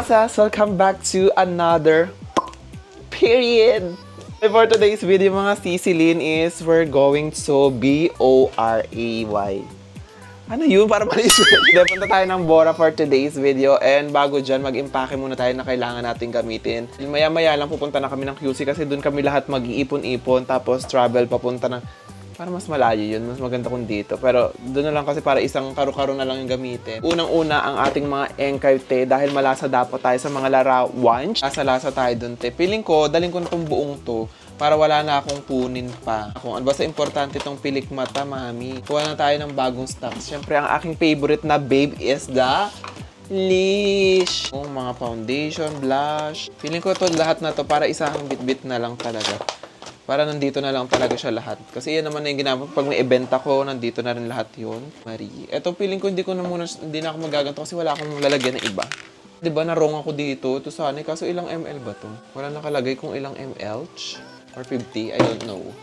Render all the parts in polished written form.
masas! Welcome back to another period! For today's video mga sisilin is we're going to B-O-R-A-Y. Ano yun? Para mali siya. Punta tayo ng Bora for today's video and bago dyan, mag-impake muna tayo na kailangan natin gamitin. Maya-maya lang pupunta na kami ng QC kasi doon kami lahat mag-iipon-ipon tapos travel papunta ng... Para mas malayo yun, mas maganda kung dito. Pero doon na lang kasi para isang karo-karo na lang yung gamitin. Unang-una ang ating mga engkay te dahil malasa dapat tayo sa mga larawan. Lasa-lasa tayo doon te. Feeling ko, daling ko na itong buong to para wala na akong punin pa. Kung ano basta importante itong pilik mata, mami. Kuha na tayo ng bagong stocks. Siyempre, ang aking favorite na babe is the Lish. Mga foundation, blush. Feeling ko ito lahat na to para isang bit-bit na lang talaga. Para nandito na lang talaga siya lahat. Kasi yan naman na yung ginagawa. Pag may event ako, nandito na rin lahat yun. Marie. Eto, feeling ko hindi na ako magaganto kasi wala akong lalagyan ng iba. Diba, narong ako dito. Ito sana. Kaso ilang ml ba to? Wala nakalagay kung ilang ml. Or 50. I don't know.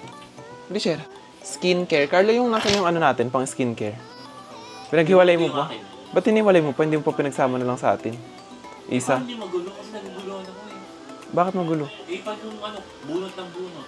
Hindi, share. Skincare. Carlo, yung nasa yung ano natin, pang skincare. Pinaghiwalay mo pa? Ba't hiniwalay mo pa? Hindi mo pa pinagsama na lang sa atin? Isa? Hindi magulo kasi naguguluhan ako eh. Bakit magulo? Eh, pag yung bunot ng bunot.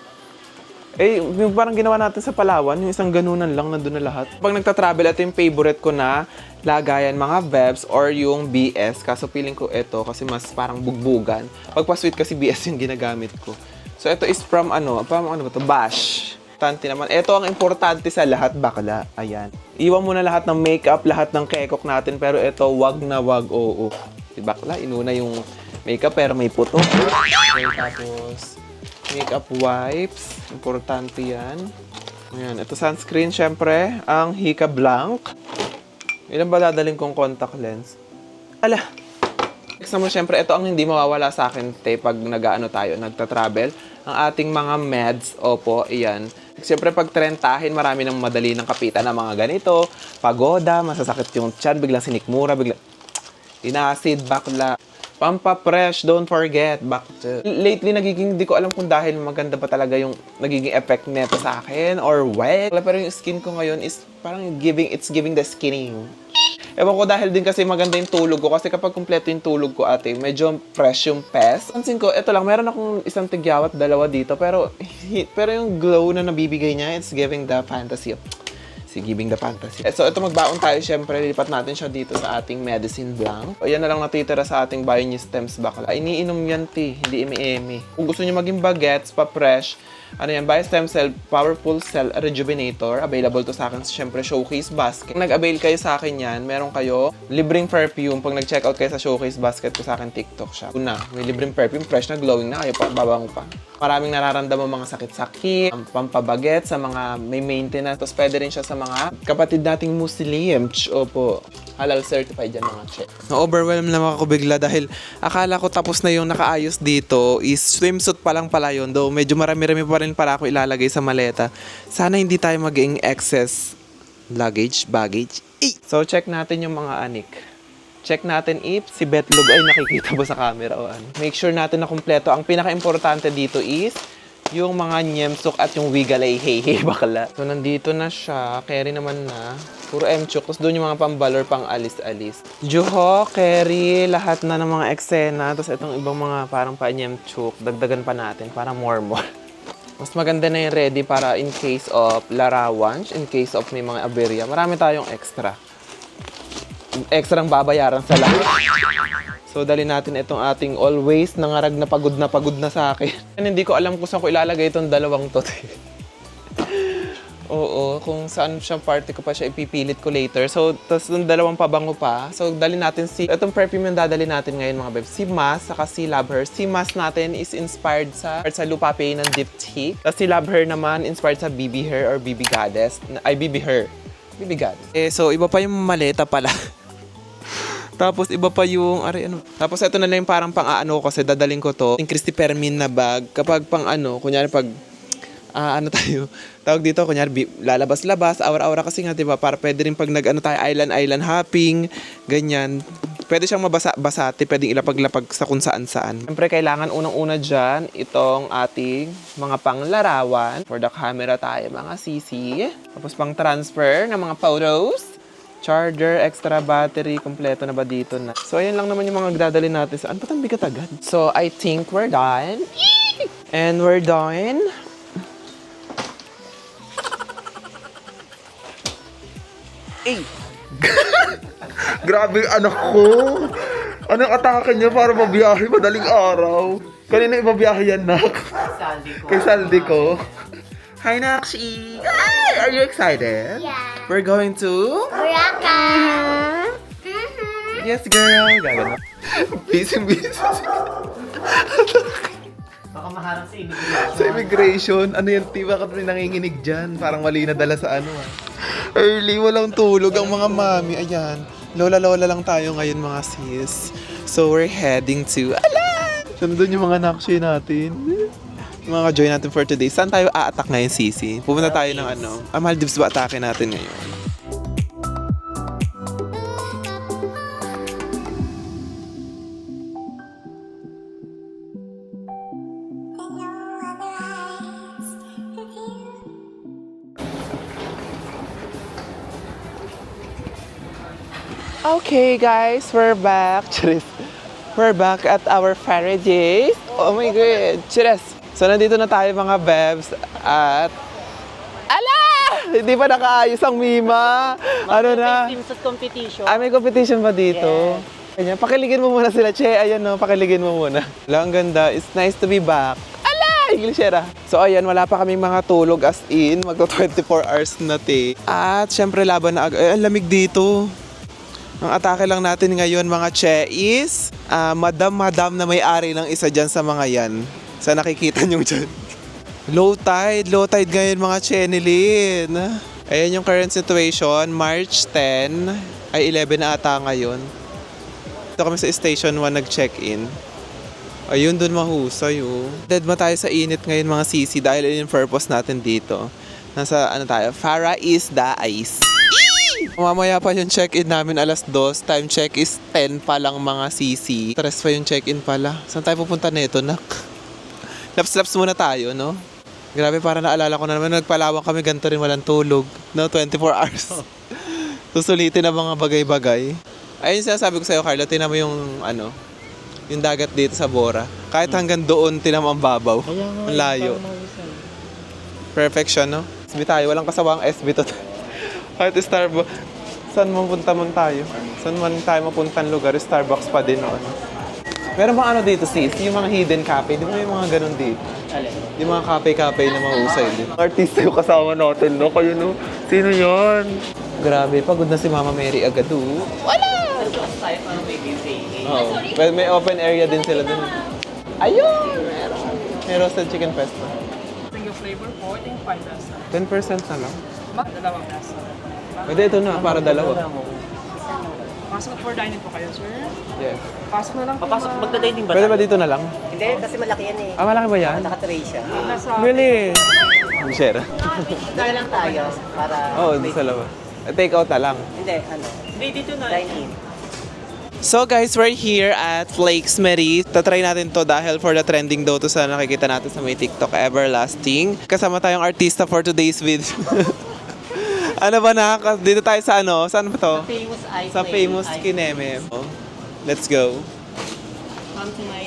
Eh, yung parang ginawa natin sa Palawan, yung isang ganunan lang, nandun na lahat. Pag nagta-travel, ito yung favorite ko na lagayan, mga Vebs or yung BS. Kaso feeling ko ito kasi mas parang bugbugan. Pag pa-sweet kasi BS yung ginagamit ko. So, ito is from ano ba to? Bash. Importante naman. Ito ang importante sa lahat, bakla. Ayan. Iwan mo na lahat ng makeup, lahat ng kekok natin, pero ito, wag na wag, oo. Si bakla, inuna yung makeup pero may puto. Okay, tapos makeup wipes. Importante yan. Ayan. Ito sunscreen, syempre. Ang Hika Blanc. Ilan ba dadaling kong contact lens? Ala! Next naman, syempre, ito ang hindi mawawala sa akin, te, pag nag-ano tayo, nagta-travel. Ang ating mga meds. Opo, iyan. Siyempre, pag trentahin, marami ng madali ng kapitan na mga ganito. Pagoda, masasakit yung tiyan, biglang sinikmura, biglang inacid, bakla. Pampapresh, don't forget. Lately, hindi ko alam kung dahil maganda ba talaga yung nagiging effect neto sa akin or what. Pero yung skin ko ngayon is parang it's giving the skinning. Ewan ko dahil din kasi maganda yung tulog ko. Kasi kapag kumpleto yung tulog ko, ate, medyo fresh yung pes. Pansin ko, eto lang, meron akong isang tigyawat, dalawa dito. Pero yung glow na nabibigay niya, it's giving the fantasy. Giving the fantasy. So, ito magbaon tayo. Siyempre, lilipat natin siya dito sa ating medicine blanc. O, yan na lang natitira sa ating Bio-Stems bakla. Iniinom yan, ti. Hindi emi-emi. Kung gusto nyo maging bagets, pa-fresh, ano yan, Bio-Stem Cell Powerful Cell Rejuvenator. Available to sa akin, siyempre, Showcase Basket. Kung nag-avail kayo sa akin yan, meron kayo libreng perfume. Pag nag-checkout kayo sa Showcase Basket ko sa akin TikTok shop. Una, may libreng perfume, fresh na, glowing na kayo pa, babango pa. Maraming nararamdaman mga sakit-sakit, pampabaget sa mga may maintenance. Tapos pwede rin siya sa mga kapatid nating Muslim. Opo, halal certified yan mga check. Na-overwhelm lang ako bigla dahil akala ko tapos na yung nakaayos dito is swimsuit pa lang pala yun. Though medyo marami-rami pa rin para ako ilalagay sa maleta. Sana hindi tayo maging excess baggage. So check natin yung mga anik. Check natin if si Betlog ay nakikita ba sa camera o ano. Make sure natin na kumpleto. Ang pinaka-importante dito is yung mga nyemsok at yung wigalay hey bakla. So, nandito na siya. Carry naman na. Puro M-chuk. Tapos doon yung mga pambalor, pang alis-alis. Juho, carry, lahat na ng mga eksena. Tapos itong ibang mga parang pa-nyemchuk. Dagdagan pa natin para more. Mas maganda na yung ready para in case of larawan, in case of may mga aberya. Marami tayong extra ang babayaran sa lahat. So, dali natin itong ating always nangarag na pagod na sa akin. And hindi ko alam kung saan ko ilalagay itong dalawang to. Oo, kung saan siyang party ko pa siya, ipipilit ko later. So, tapos yung dalawang pabango pa. So, dali natin itong perfume yung dadali natin ngayon mga bebs. Si Mas, saka si Love Her. Si Mas natin is inspired sa Lupape ng Diptyque. Tapos si Love Her naman, inspired sa BB Her or BB Goddess. Ay, BB Her. BB Goddess. So, iba pa yung maleta pala. Tapos iba pa yung Tapos ito na lang yung parang pang-aano kasi dadaling ko to. Yung Christy Permin na bag. Kapag kunyari pag tawag dito, kunyari lalabas-labas, aura-aura kasi nga, 'di ba? Para pwede rin pag tayo island hopping, ganyan. Pwede siyang mabasa-basati, pwedeng ilapag-lapag sa kung saan-saan. Siyempre, kailangan unang-una dyan itong ating mga panglarawan. For the camera tayo, mga sisi. Tapos pang transfer ng mga photos. charger, extra battery, kompleto na ba dito na. So, ayan lang naman yung mga dadali natin sa... Ano ba bigat agad? So, I think we're done. And we're done. Eh! Grabe yung anak ko! Anong atake niya para mabiyahe madaling araw? Kanina ibabiyahe yan, Nak? Kay Saldi ko. Hi, Nakshi! Are you excited? Yeah. We're going to... Boracay. Yes, girl! Gagano. Busy. Baka maharang sa immigration. Sa immigration, ano yan, tiba ka rin nanginginig dyan. Parang mali na dala sa ano, ah. Early, walang tulog ang mga mami. Ayan. Lola-lola lang tayo ngayon, mga sis. So, we're heading to... Ala! Nandun yung mga nakshi natin. Yung mga join natin for today. Saan tayo a-attack ngayon, Sisi? Pupunta tayo ng ano? Maldives ba atake natin ngayon? Okay, guys, we're back. Cheers. We're back at our Faraday. Oh my God. Cheers. So, nandito na tayo mga bebs at... Ala! Hindi pa nakaayos ang Mima. Ano na? Swimsuit competition. May competition ba dito? Ganyan. Pakiligin mo muna sila, Che. Ayan, no. Pakiligin mo muna. Wala, ang ganda. It's nice to be back. Ala! Englishera. So, ayan. Wala pa kaming mga tulog as in. Magto 24 hours na, te. At, syempre, laban na ang lamig dito. Ang atake lang natin ngayon mga Che is madam na may-ari ng isa dyan sa mga yan. Sa nakikita nyo dyan. Low tide ngayon mga Chenilyn. Ayan yung current situation, March 10, ay 11 na ata ngayon. Dito kami sa Station 1 nag-check-in. Ayun, dun mahusay oh. Dead ma tayo sa init ngayon mga sisi dahil yun yung purpose natin dito. Nasa ano tayo, Farah is the ice. Mamaya pa yung check-in namin alas 2. Time check is 10 pa lang mga CC. Stress pa yung check-in pala. Saan tayo pupunta nito, Nak? Laps-laps muna tayo, no? Grabe, para naalala ko na naman. Nagpalawang kami, ganito rin walang tulog. No, 24 hours. Susulitin na mga bagay-bagay. Ayun sinasabi ko sa'yo, Carlo. Tinan mo yung, ano, yung dagat dito sa Bora. Kahit hanggang doon, tinan mo ang babaw. Ang layo. Perfection, no? SB tayo. Walang kasawang SB to. Kahit Starbucks, saan mapunta man tayo? Saan man tayo mapuntan lugar, Starbucks pa din. Ano? Meron bang ano dito, sis? Yung mga hidden cafe, di ba yung mga ganun dito? Yung mga cafe-cafe na mahusay din. Artista yung kasama natin, no? Kayo, no? Sino yon? Grabe, pagod na si Mama Mary agad, oh. Wala! Oo. Well, may open area din sila dun. Ayun! Meron. May roasted chicken pesto. Single flavor po, ito yung 5 pesos. 10% na lang. Dalawang peso. Pwede ito na, para dalawa. Pasok for dining po kayo, sir. Yes. Pasok na lang po. Papasok, magda-dating ba? Pwede ba dito na lang? Hindi, kasi malaki yan eh. Malaki ba yan? Naka-tray siya. Nasa... Really? Share. Dahil lang tayo para... Oo, sa labas. Take out na lang. Hindi, ano, Hindi, dito na. dine-in. So guys, we're here at Flakes Mary. Tatry natin to dahil for the trending daw to sa nakikita natin sa may TikTok, Everlasting. Kasama tayong artista for today's video. Ano ba na? Dito tayo sa ano? Saan ba to? Famous ice. Sa famous Kineme. Oh, let's go. Come to my...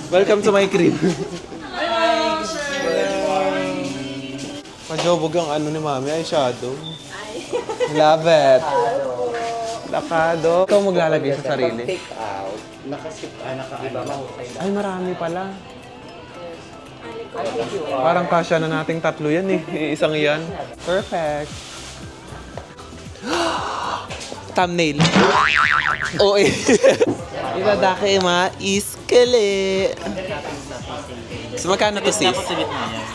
Welcome to my crib. Pajobog ang ano ni Mami, eyeshadow. Love it. Lakado. Ikaw maglalagay sa sarili. Take out. Diba, mahusay lang. Ay, marami pala. Parang kasya na nating tatlo yan eh. Isang yan. Perfect. Thumbnail. Oo eh. Iladake ma iskele. So magkano to sis?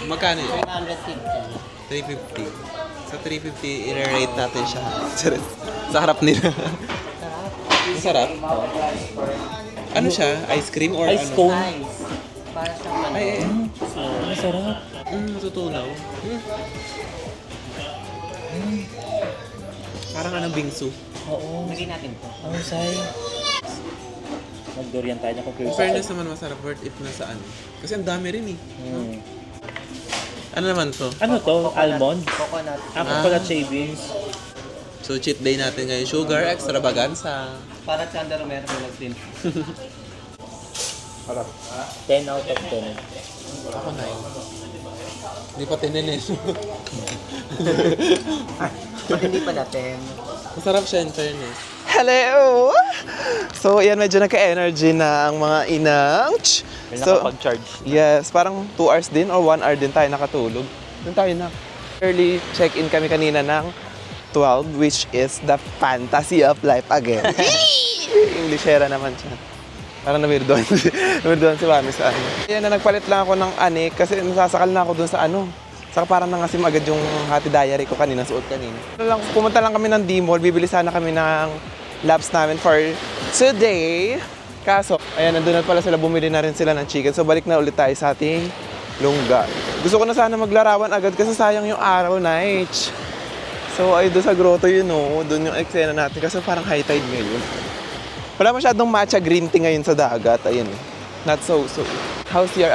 Magkano yun? 350. Sa 350, i-rate natin siya. Sa harap nila. Masarap. Ano siya? Ice cream or Ice ano? cone. Ice. Para siyang Ay, Masarap. matutunaw. Parang anong bingsu. Oo. Lagyan natin to. Ang say. Mag-durian tayo na In conclusion. fairness naman masarap, worth it na sa ano. Kasi ang dami rin eh. Ano naman to? Ano to? Almond? Coconut. Ako pala shavings. So, cheat day natin ngayon. Sugar extravaganza. Para Chanda Romero din. 10 out of 10. Ako 9. Hindi pa tininis. Ba't hindi pa natin? Masarap siya in fairness. Hello! So, yan, medyo nagka-energy na ang mga inang. So, Nakapag-charge. yes, parang 2 hours din or 1 hour din tayo nakatulog. Doon tayo na. Early check-in kami kanina ng 12, which is the fantasy of life again. Englishera naman siya. Parang namirdoan. Namirdoan si Mami sa ano. Yan na, nagpalit lang ako ng anik kasi nasasakal na ako doon sa ano. Saka parang nangasim agad yung hati diary ko kanina, suot kanina. Pumunta lang kami ng D-Mall, bibili sana kami ng labs namin for today. Kaso, ayan, nandun na pala sila, bumili na rin sila ng chicken. So, balik na ulit tayo sa ating lungga. Gusto ko na sana maglarawan agad kasi sayang yung araw, night. So, ay doon sa grotto yun, no? Doon yung eksena natin kasi parang high tide ngayon. Wala masyadong matcha green tea ngayon sa dagat. Ayun, not so. How's your,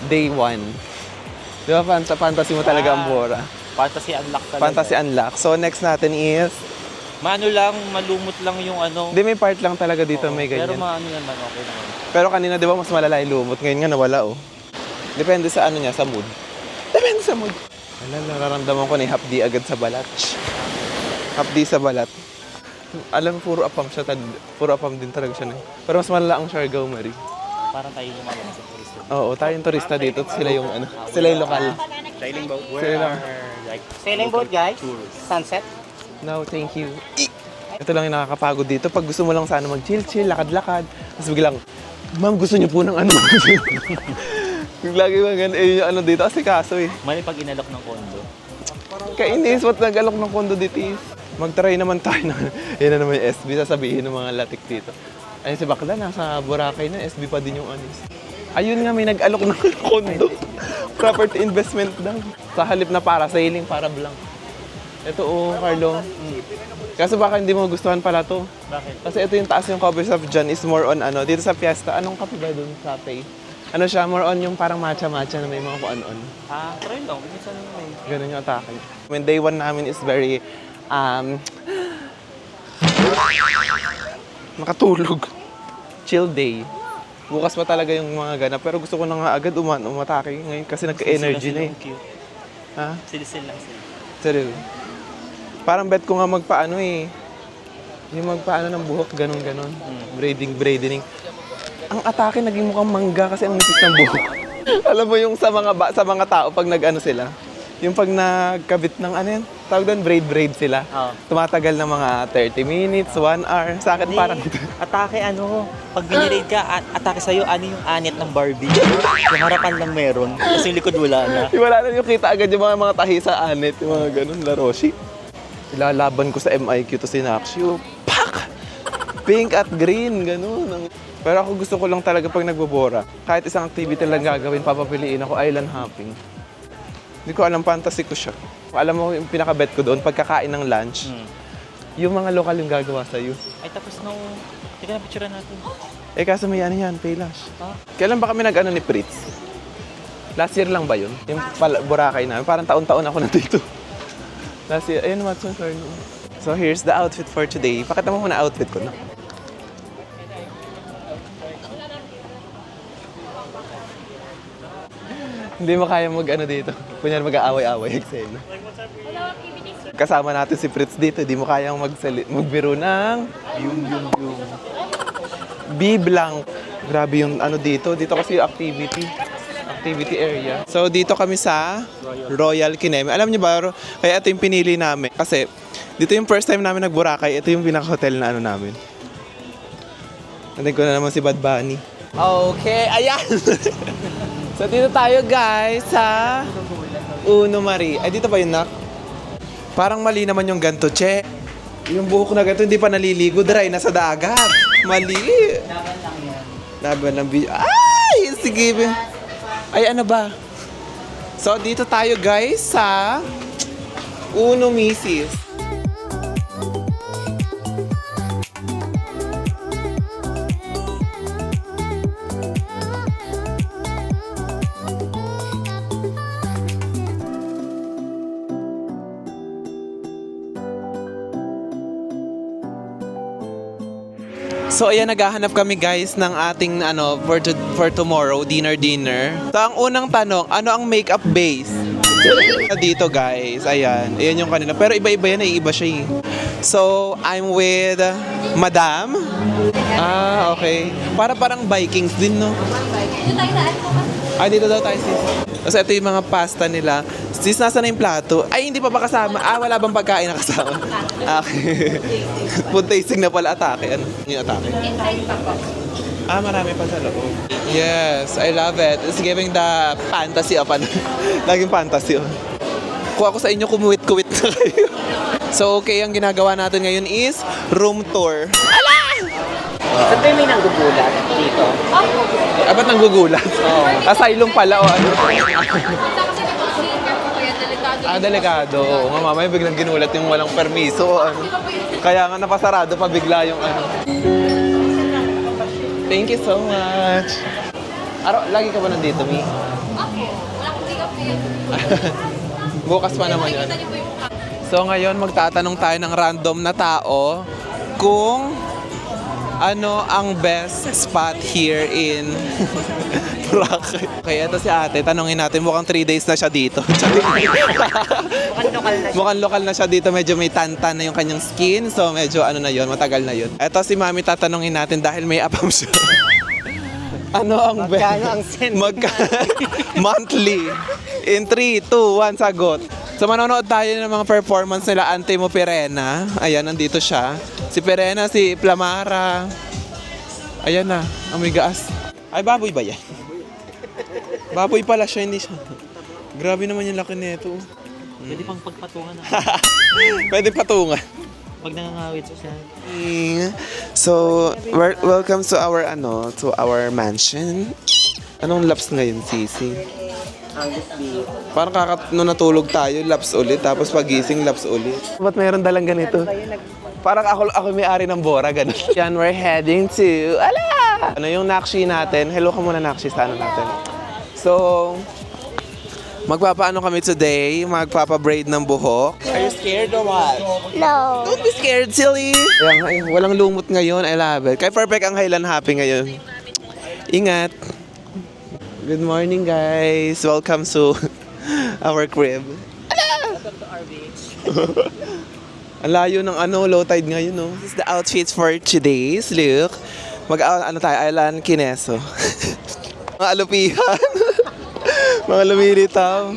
day 1? Di ba, fantasy mo talaga ang Bora? Fantasy unlock talaga. Fantasy unlock. So, next natin is... Maano lang, malumot lang yung ano. Hindi, may part lang talaga dito, Oo, may Pero ganyan. maano naman, okay naman. Pero kanina, di ba, mas malala yung lumot. Ngayon nga, nawala, oh. Depende sa ano niya, sa mood. Depende sa mood. Wala, nararamdaman ko na yung hapdi agad sa balat. Hapdi sa balat. Alam mo, puro apam siya. Puro apam din talaga siya. Pero mas malala ang Siargao, Marie. Parang tayo yung mga sa turista. Oo, tayong turista dito. Sila yung sila yung lokal. Sailing boat. Sila lang. Like, Sailing boat, guys. Sunset. No, thank you. Ito lang yung nakakapagod dito. Pag gusto mo lang sana mag-chill-chill, lakad-lakad. Tapos biglang, ma'am, gusto niyo po ng ano? Lagi ba ganun, yung dito. Kasi kaso mali pag inalok ng kondo. Kainis, what nag-alok ng kondo dito is. Mag-try naman tayo na, yun na naman yung SB, sasabihin ng mga latik dito. Ayun si Bakla, nasa Boracay na, SB pa din yung anis. Ayun nga, may nag-alok ng kondo. Property investment daw. Sa halip na para sailing, para blank. Ito Carlo. Kaso baka hindi mo gustuhan pala to. Bakit? Kasi ito yung taas yung cover of John is more on dito sa Fiesta. Anong kape ba doon sa cafe? Ano siya, more on yung parang matcha-matcha na may mga kung Try lang. Minsan naman eh. Ganun yung atake. When day 1 namin is very, makatulog. Chill day. Bukas pa talaga yung mga ganap. Pero gusto ko na nga agad umatake ngayon kasi nagka-energy na eh. Cute. Ha? Silisil lang sila. Seryo. Parang bet ko nga magpaano eh. Yung magpaano ng buhok, ganun-ganon. Braiding. Ang atake naging mukhang mangga kasi ang nipis ng buhok. Alam mo yung sa mga tao pag sila, yung pag nagkabit ng tawag doon, braid sila. Oo. Tumatagal ng mga 30 minutes, 1 hour. Sa akin parang... Atake pag biniraid ka, atake sa'yo, yung anit ng Barbie. Yung harapan lang meron, kasi yung likod wala na. Wala na yung kita agad yung mga tahi sa anit, yung mga ganun, laroshi. Ilalaban ko sa MIQ to si Nakshu. Pak! Pink at green, ganun. Pero ako gusto ko lang talaga pag nagbobora. Kahit isang activity lang gagawin, papapiliin ako island hopping. Hindi ko alam, fantasy ko siya. Alam mo yung pinaka-bet ko doon, pagkakain ng lunch, yung mga lokal yung gagawa sa'yo. Ay, tapos tika na picture natin. Kaso may yan, Paylash. Ah. Kailan ba kami nag-ano ni Fritz? Last year lang ba yun? Yung Boracay namin. Parang taon-taon ako nandito. Last year, ayun, Watson Carno. So here's the outfit for today. Pakita mo muna outfit ko na. Hindi mo kaya dito. Kunyari mag-aaway-aaway eksena. Kasama natin si Fritz dito. Hindi mo kayang magbiro ng yung. B-blank. Grabe yung dito. Dito kasi yung activity area. So dito kami sa Royal Kineme. Alam niyo ba, kaya ito yung pinili namin. Kasi dito yung first time namin nag-Boracay. Ito yung pinaka-hotel na namin. Natin ko na naman si Bad Bunny. Okay, ayan! So dito tayo guys sa Uno Marie. Ay dito ba yun, Nak? Parang mali naman yung ganto, che. Yung buhok na ganto hindi pa naliligo, dry na sa dagat. Mali. Laban lang yan. Laban ng video. Ay! Sige. Ay ano ba? So dito tayo guys sa Uno Mrs. So ayan, naghahanap kami guys ng ating for tomorrow, dinner. So ang unang tanong, ano ang makeup base? Dito guys, ayan yung kanila. Pero iba-iba yan, iba siya eh. So I'm with Madam. Ah, okay. Parang Vikings din, no? Dito daw tayo sis. Tapos ito yung mga pasta nila. Sis, nasa na yung plato? Ay, hindi pa ba kasama? Wala bang pagkain na kasama? Okay. Food tasting na pala, atake. Ano yung atake? Marami pa sa loob. Yes, I love it. It's giving the fantasy of laging fantasy. Kung ako sa inyo, kumuwit-kuwit na kayo. So, okay, ang ginagawa natin ngayon is room tour. Saan tayo may nanggugulat dito? Ba't nanggugulat? Asylum pala o ano? Delikado. Oo nga, mamaya biglang ginulat yung walang permiso. Ano. Kaya nga napasarado pa bigla yung ano. Thank you so much. Lagi ka ba nandito, Mi? Bukas pa naman yun. So ngayon, magtatanong tayo ng random na tao kung ano ang best spot here in Boracay. Okay, ito si ate. Tanongin natin, mukhang 3 days na siya dito. Mukhang lokal na siya dito. Medyo may tantan na yung kanyang skin. So medyo na yun, matagal na yun. Ito si mami, tatanungin natin dahil may apam siya. Ano ang best? Magkano ang send? Monthly. In 3, 2, 1, sagot. So manonood tayo ng mga performance nila Antimo Perena. Ayan, nandito siya. Si Perena, si Plamara. Ayan na, amoy gaas. Ay, baboy ba yan? Baboy pala siya, hindi siya. Grabe naman yung laki nito. Pwede pang pagpatungan na. Pwede patungan. Pag nangangawit siya. So, welcome to our mansion. Anong laps ngayon, Sisi? Parang nung natulog tayo, laps ulit. Tapos pagising, laps ulit. Ba't mayroon dalang ganito? Parang ako may-ari ng Bora, ganun. Yan, we're heading to, ano yung Nakshi natin? Hello ka muna, Nakshi, sa ano natin. So, magpapaano kami today? Magpapabraid ng buhok. Are you scared or what? No. Don't be scared, silly! Ay, walang lumot ngayon, I love it. Kaya perfect ang Highland Happy ngayon. Ingat! Good morning, guys! Welcome to our crib. Welcome to our beach. Ang layo ng low tide ngayon, no? This is the outfits for today's look. Tayo, Island Kineso. Mga alupihan. Mga lumilitaw.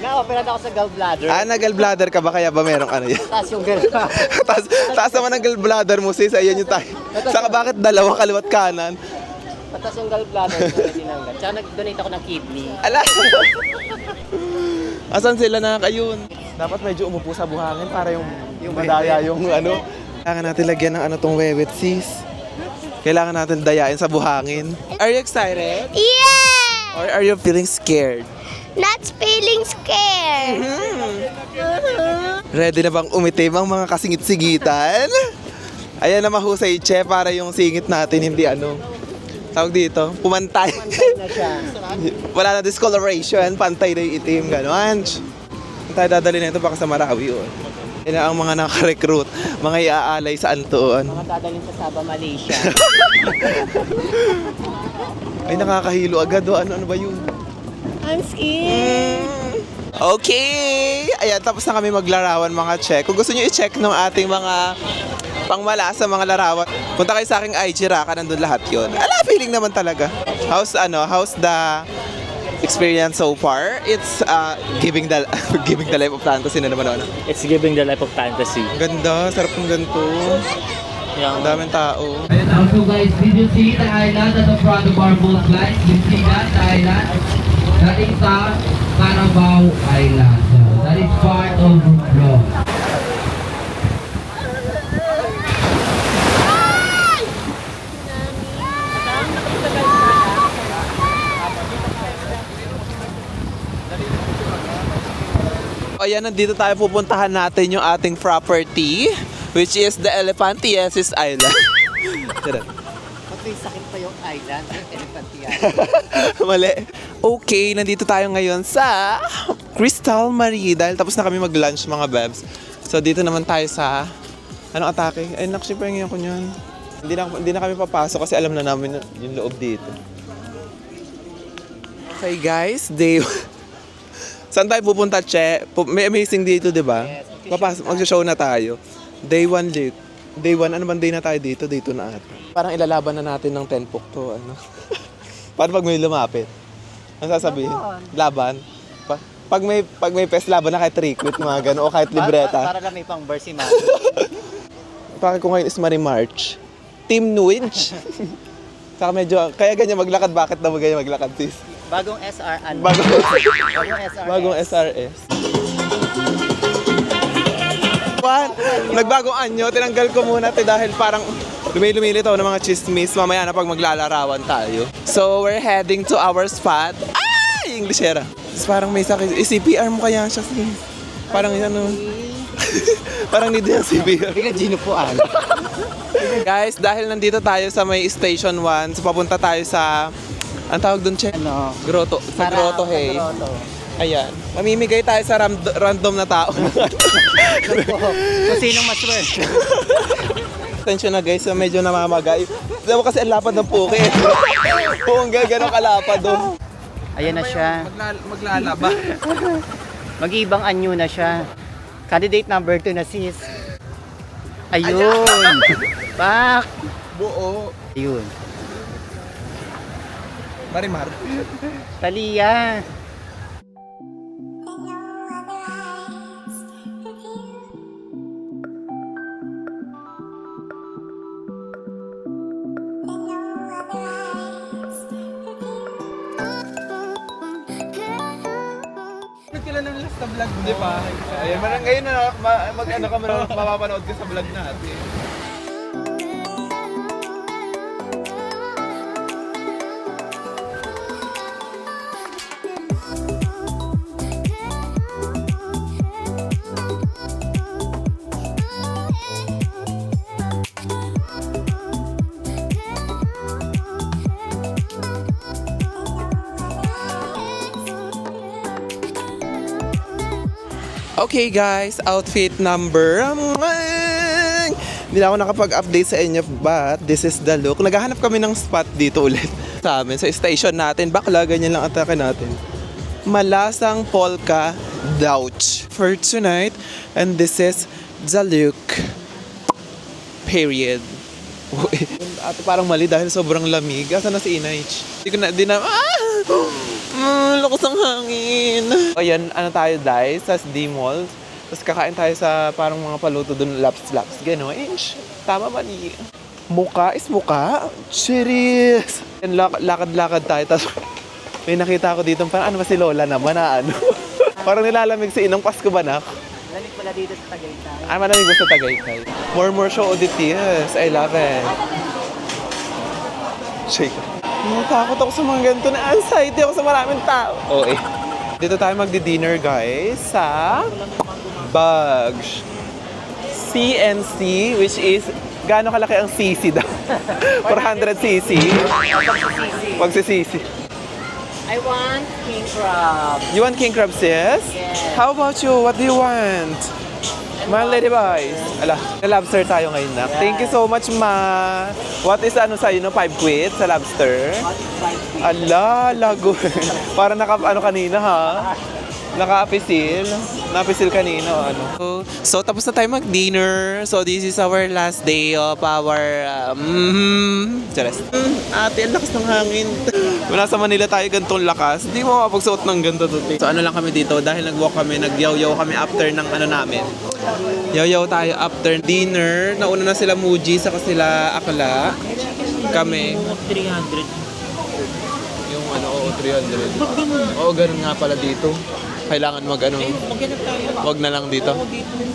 Na-operate ako sa gallbladder. Nag-gallbladder ka ba? Kaya ba merong yan? Taas yung gallbladder. taas naman ang gallbladder mo, sis. Ayan yung tayo. Saka bakit dalawa kaliwat kanan? Taas yung gallbladder ko na tinanggal. Tsaka nag-donate ako ng kidney. Ala! Asan sila na kayun? Dapat medyo umupo sa buhangin para yung madaya yung Kailangan natin lagyan ng tong wewet, sis. Kailangan natin dayain sa buhangin. Are you excited? Yeah! Or are you feeling scared? Not feeling scared. Ready na bang umitim ang mga kasingit-singitan? Ayan na mahusay, Che, para yung singit natin hindi tawag dito, pumantay. Na siya. Wala na discoloration, pantay na yung itim, gano'n. Tayo dadali na ito baka sa Marawi, Yan ang mga nakarecruit, mga iaalay sa Antuan. Mga dadalhin sa Sabah, Malaysia. Ay, nakakahilo agad, ano ba yun? I'm scared. Okay! Ayan, tapos na kami maglarawan mga check. Kung gusto nyo i-check ng ating mga pangmala sa mga larawan, punta kayo sa aking IG Raka, nandun lahat yun. Feeling naman talaga. How's the experience so far? It's giving the life of fantasy na naman. It's giving the life of fantasy. Ganda, sarap ng ganito. Ang daming tao. And also guys, did you see the island at the front of our boat line? You see that, the island? That is the Carabao Island. That is part of Ruflo. Ayan, nandito tayo, pupuntahan natin yung ating property, which is the Elephantiasis Island. Ba't may sakit pa yung island? Elephantia. Mali. Okay, nandito tayo ngayon sa Crystal Marie dahil tapos na kami mag-lunch mga bebs. So dito naman tayo sa, anong atake? Ay, naksipahingi ako niyan. Hindi na kami papasok kasi alam na namin yung loob dito. Okay guys, saan tayo pupunta, Che? May amazing dito, di ba? Mag-show na tayo. Day 1 late. Day 1, ano bang day na tayo dito? Day 2 na ata. Parang ilalaban na natin ng 10 pok to, ano? Paano pag may lumapit? Ano sasabihin? Laban? Pag may pes, laban na kahit recruit, mga gano'n, o kahit libreta. Para lang may pang verse si Mami. Bakit ko ngayon is Marimarch? Team Nwinch. Saka medyo, kaya ganyan maglakad, bakit naman ganyan maglakad, sis? Bagong SR, ano? Bagong SRS. Bagong SRS. Nagbagong anyo, tinanggal ko muna dahil parang lumilitaw ng mga chismis mamaya na pag maglalarawan tayo. So, we're heading to our spot. Ay! Englishera. Parang may sakit. CPR mo kaya siya, sis. Parang ano. Parang need yung CPR. Bigla ginupuan. Guys, dahil nandito tayo sa may Station 1, so papunta tayo sa, ang tawag doon, Che? Ano? Grotto. Sa Grotto, hey. Ayan. Mamimigay tayo sa random na tao. Kung sinong maswerte. Attention na guys, so medyo namamagay. Diba kasi ang lapad ng puke. Kung gano'ng kalapad doon. Ayan na siya. Maglalaba. Mag-ibang anyo na siya. Candidate number 2 na sis. Ayun. Pak. Buo. Ayun. Marimar. Talia. Kailan ng last na vlog, di ba? Ayan, ngayon na mag-ano ka, mapapanood ka sa vlog natin. Okay guys, outfit number... Hindi na ako nakapag-update sa inyo, but this is the look. Naghahanap kami ng spot dito ulit sa amin, sa station natin. Bakla, ganyan lang atake natin. Malasang Polka Douch for tonight. And this is the look. Period. At parang mali dahil sobrang lamig. Asa na si Inay? Di na... lakas ng hangin. Ayan, ano tayo, guys, sa D-Mall. Tapos kakain tayo sa parang mga paluto doon, laps-laps, gano'n. Tama, mali. Muka is muka. Cheers! Yan, lakad-lakad tayo. Tapos may nakita ko dito, parang ano ba si Lola naman na ano? Parang nilalamig si Inang Pasko ba, nak? Lamig pala dito sa Tagaytay. Ay, malamig ba sa Tagaytay? More show audit, yes. I love it. Shake. Natakot ako sa mga ganito na anxiety ako sa maraming tao. Oo eh. Dito tayo magdi-dinner guys sa Bugs. CNC, which is gaano kalaki ang CC daw? 400cc. Pag-CC. I want king crab. You want king crab, sis? Yes. How about you? What do you want? Mga lady boys. Ala, lobster tayo ngayon na. Thank you so much, ma. What is ano sa'yo, no? 5 quid sa lobster? Ala, lago. Para kanina, ha? Naka-apisil. Na-apisil kanina, ano. So, tapos na tayo mag-dinner. So, this is our last day of our... ate, ang lakas ng hangin. Kung nasa Manila tayo gantong lakas, hindi mo mapagsuot ng ganito today. So, ano lang kami dito, dahil nag-walk kami, nag-yaw-yaw kami after ng ano namin. Yaw-yaw tayo after dinner. Nauna na sila Muji, saka sila Akla. Kami. 300. Yung ano, oo, 300. Oo, ganun nga pala dito. Kailangan mag-ano. Wag na lang dito.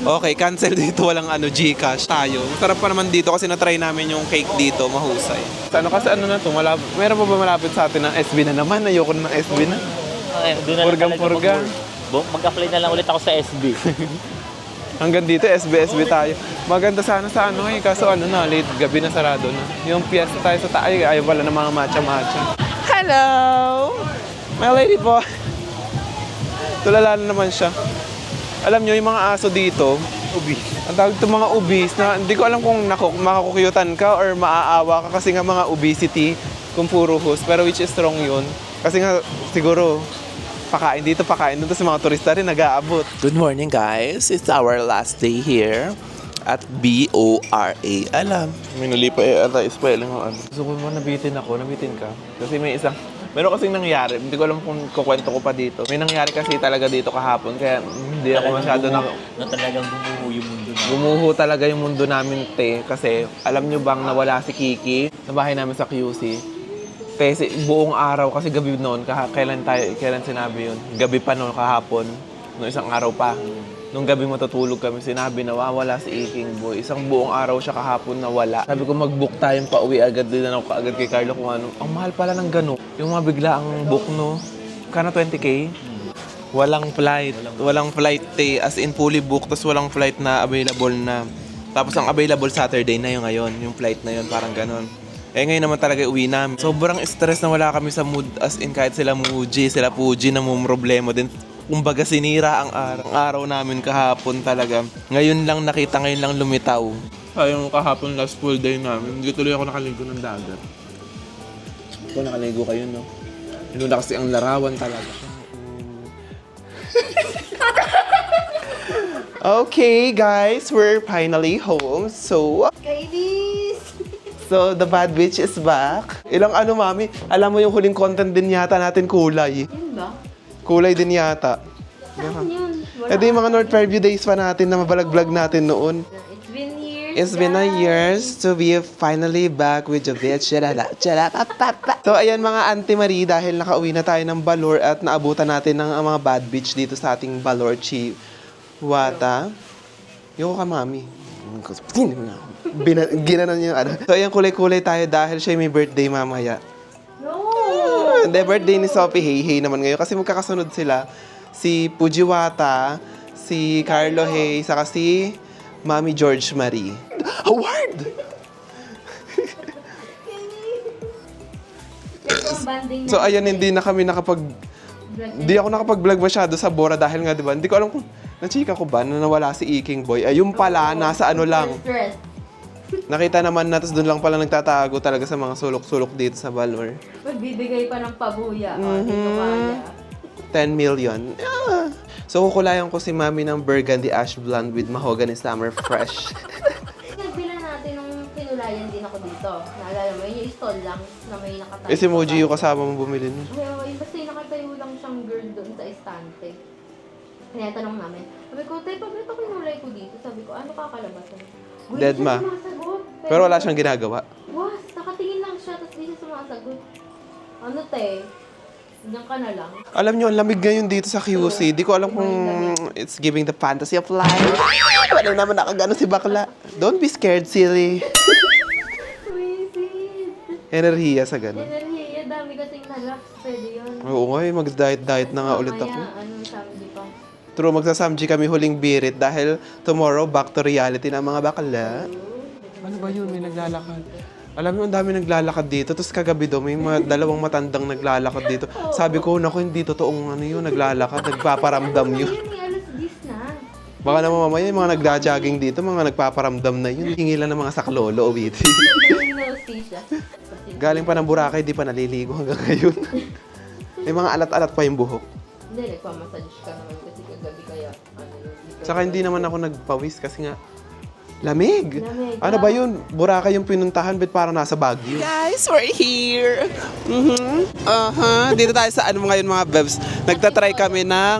Okay, cancel dito. Walang ano, Gcash tayo. Sarap pa naman dito kasi na-try namin yung cake dito. Mahusay. Ano kasi ano na to? Meron pa ba malapit sa atin ng SB na naman? Ayoko na ng SB na. Doon na lang Purgang-purga. Mag-apply na lang ulit ako sa SB. Hanggang dito, SB tayo. Maganda sana sa ano eh. Kaso ano na, late gabi na sarado na. Yung piyesta tayo sa tayo, ayaw pala ng mga matcha-matcha. Hello! My lady boy. Tulala na naman siya. Alam nyo, yung mga aso dito, obese. Ang tawag itong mga obese na hindi ko alam kung makakukyutan ka or maaawa ka kasi nga mga obesity kung puro host. Pero which is wrong yun. Kasi nga siguro pakain dito, pakain doon. Tapos mga turista rin nag-aabot. Good morning guys. It's our last day here at BORA. Alam. May nalipa spelling ng ano. Gusto ko mo nabitin ka. Kasi meron kasing nangyari, hindi ko alam kung kukwento ko pa dito. May nangyari kasi talaga dito kahapon, kaya hindi ako masyado na talagang bumuho yung mundo na. Gumuho talaga yung mundo namin, te. Kasi alam nyo bang nawala si Kiki sa bahay namin sa QC? Te, buong araw, kasi gabi noon, kailan sinabi yun? Gabi pa noon kahapon, noong isang araw pa. Nung gabi matutulog kami, sinabi na wala si Iking Boy. Isang buong araw siya kahapon na wala. Sabi ko mag-book tayong pauwi agad. Din ako kaagad kay Carlo kung ano. Ang mahal pala ng gano'n. Yung mga bigla ang book, no? Kana 20K? Walang flight. Walang flight, te. As in fully booked, tapos walang flight na available na. Tapos ang available Saturday na yung ngayon. Yung flight na yun, parang gano'n. Eh ngayon naman talaga uwi namin. Sobrang stress na wala kami sa mood. As in kahit sila Muji, sila Puji na problema din. Kumbaga sinira ang araw namin kahapon talaga. Ngayon lang nakita, ngayon lang lumitaw. Yung kahapon last full day namin, hindi tuloy ako nakaligo ng dagat. Ikaw nakaligo kayo, no? Yun na kasi ang larawan talaga. Okay, guys, we're finally home. So, the bad bitch is back. Ilang mami? Alam mo yung huling content din yata natin kulay. Yun ba? Kulay din yata. Saan yun? Eh di yung mga North Fairview days pa natin na mabalag-vlog natin noon. It's been years. It's been a years to be finally back with the bitch. So ayan mga Auntie Marie, dahil nakauwi na tayo ng Balor at naabutan natin ng mga bad bitch dito sa ating Balor Chihuahua. Yung ka mami. Ginanon yung ano. So ayan, kulay-kulay tayo dahil siya may birthday mamaya. Hindi, birthday ni Sophie Hey naman ngayon kasi magkakasunod sila. Si Pujiwata, si Carlo Hey, saka si Mami George Marie. Award! So ayan, hindi ako nakapag-vlog masyado sa Bora dahil nga, di ba? Hindi ko alam kung nachika ko ba na nawala si Iking Boy. Ayun pala, nasa ano lang. Nakita naman na, tapos doon lang pala nagtatago talaga sa mga sulok-sulok dito sa Balor. Magbibigay pa ng pabuya. O, dito kaya. 10 million. Ah. So, kukulayan ko si Mami ng Burgundy Ash Blonde with Mahogany Summer Fresh. Nagbilan natin nung pinulayan din ako dito. Naalala mo, yung stall lang na may nakatayo. Si Moji yung kasama mo bumili nun. Ay, basta yung nakatayo lang siyang girl doon sa estante. Kaya tanong namin, sabi ko, tayo, pag ito kinulay ko dito, sabi ko, ano kakalabasan? Dead ma. Pero wala siyang ginagawa. Was, nakatingin lang siya, tapos di siya sumasagot. Ano te? Diyan ka na lang. Alam nyo, ang lamig ngayon dito sa QC. Di ko alam kung it's giving the fantasy of life. Wala naman nakagano si bakla. Don't be scared, Siri. Sweet. Enerhiya sa ganun. Enerhiya, dami kasing nag-relax. Pwede yun. Oo nga, mag-diet na nga ulit ako. Mamaya, samdi pa. True, magsasamji kami huling birit dahil tomorrow, back to reality na mga bakla. Ano ba yun? May naglalakad. Alam mo, ang dami naglalakad dito. Tapos kagabi daw, may mga dalawang matandang naglalakad dito. Sabi ko, naku, hindi totoong ano yun, naglalakad. Nagpaparamdam yun. Ayun, may alas 10 na. Baka naman mamaya, yung mga nagja-jogging dito, mga nagpaparamdam na yun. Hingi lang ng mga saklolo o biti. Nosy siya. Galing pa ng Boracay, di pa naliligo hanggang ngayon. May mga alat-alat pa yung buhok. Hindi, nagpamassage ka naman kasi kagabi kaya. Tsaka hindi naman ako nagpawis kasi nga, lamig. Lamig. Ano ba yun? Boracay yung pinuntahan, bet parang nasa Baguio. Guys, we're here! Dito tayo sa ano ngayon mga bebs. Nagtatry kami ng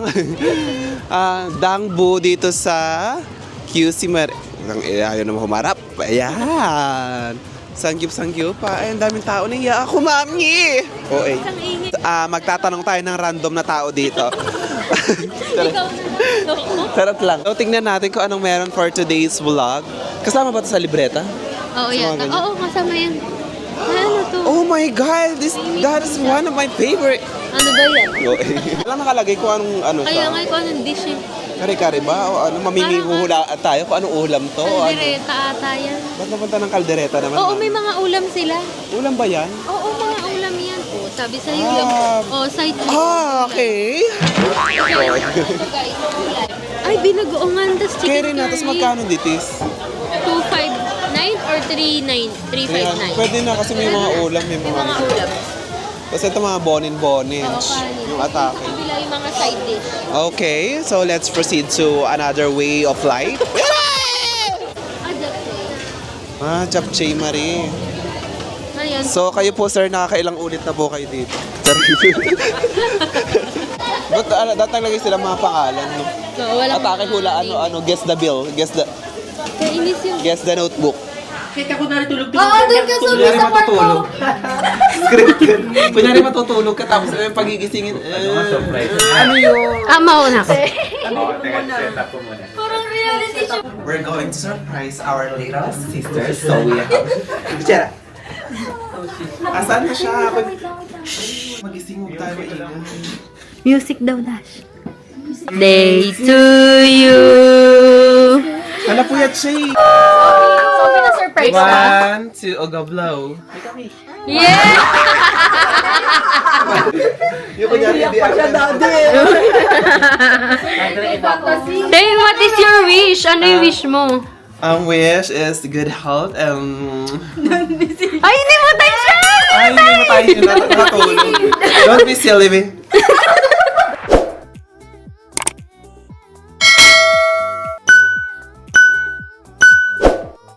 dangbu dito sa QC ayaw naman humarap. Ayan. Sangyup pa. Ay, ang daming tao. Nahiya ako, mami! Okay. Magtatanong tayo ng random na tao dito. Sarap lang. So, tingnan natin kung anong meron for today's vlog. Kasama ba ito sa libreta? Oo, yan. Oo, kasama yan. Ano to? Oh my God! That is one of my favorite. Ano ba yan? Alam nakalagay kung anong ano Kaya siya. nga kung anong dish eh. Kare-kare ba? O ano, mamimihula tayo kung anong ulam to? O ano? Kaldereta ata yan. Ba't napunta ng kaldereta naman? Oo, ma'am? may mga ulam sila. Ulam ba yan? Oo, mga ulam yan. Oo, sabi sa'yo yung... Oo, side dish. Okay. Ito guys, ulam. Ay, binagoongan. Tapos chicken Kaya rin na, tapos magkano ditis? 259 or 39? 359. Pwede na kasi may mga ulam, may Yung mga... mga ulam. Kasi ito mga bonin-bonin. Oo, kanin. Yung atake. Sa kabila yung mga side dish. Okay, so let's proceed to another way of life. Japchae Marie. Ngayon, So kayo po sir, nakakailang ulit na po kayo dito? Ba't datalagay sila mga pangalan? No? walang Atake hula, guess the bill, guess kainis yung... the notebook. Kita ko na rin tulog Oo, doon ka subi sa kwarto. Scripted. Kunyari matutulog ka tapos pagigisingin. Ano yun? Mauna ka. We're going to surprise our little sister, so we have... Tira. Asan na siya? Magising mo tayo maingay. Music daw, Dash. Day to you. Hala po yan siya. So, pina-surprise ka? 1, 2, ogablow. Yeah! Yung kunyari, hindi ako Hey, what is your wish? Ano yung wish mo? Ang wish is good health and... Ay, hindi mo tayo siya! Ay, hindi mo tayo natulog. Don't be silly, me.